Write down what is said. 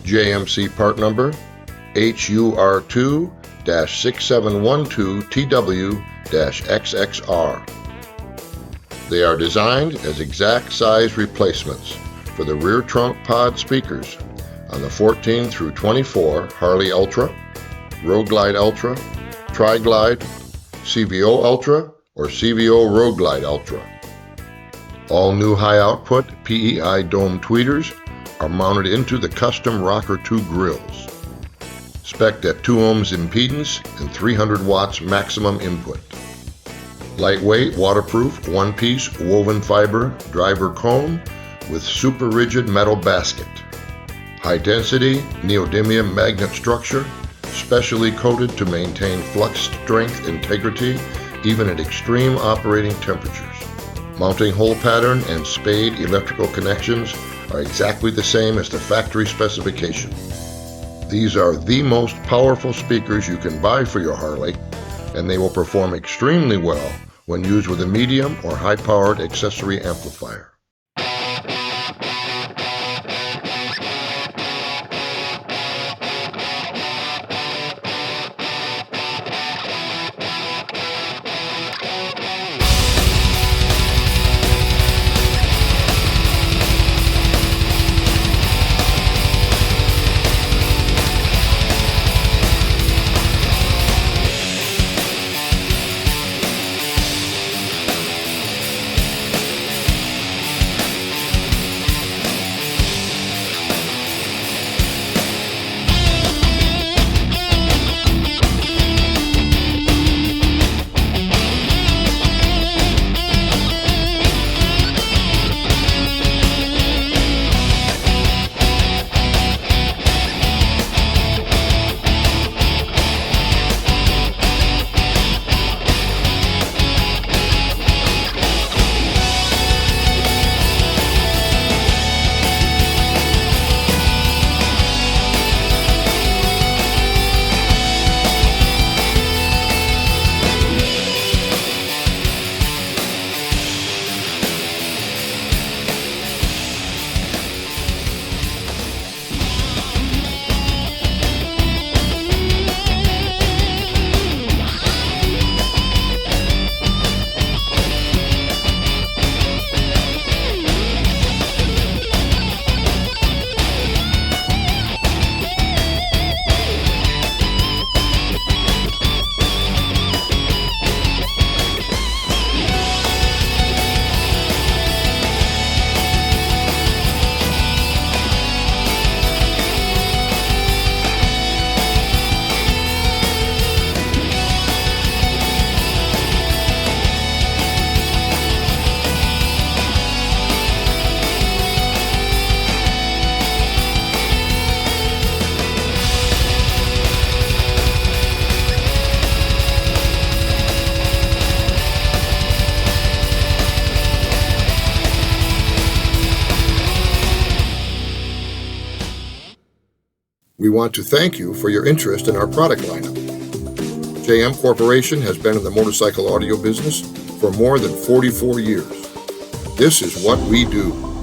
JMC part number HUR2-6712TW-XXR. They are designed as exact size replacements for the rear trunk pod speakers on the 14 through 24 Harley Ultra, ROKKER2 Ultra, TriGlide, CVO Ultra, or CVO ROKKER2 Ultra. All new high output PEI dome tweeters are mounted into the custom ROKKER2 grills, spec'd at 2 ohms impedance and 300 watts maximum input. Lightweight, waterproof, one-piece woven fiber driver cone with super rigid metal basket. High-density neodymium magnet structure, specially coated to maintain flux strength integrity even at extreme operating temperatures. Mounting hole pattern and spade electrical connections are exactly the same as the factory specification. These are the most powerful speakers you can buy for your Harley, and they will perform extremely well when used with a medium or high-powered accessory amplifier. We want to thank you for your interest in our product lineup. JM Corporation has been in the motorcycle audio business for more than 44 years. This is what we do.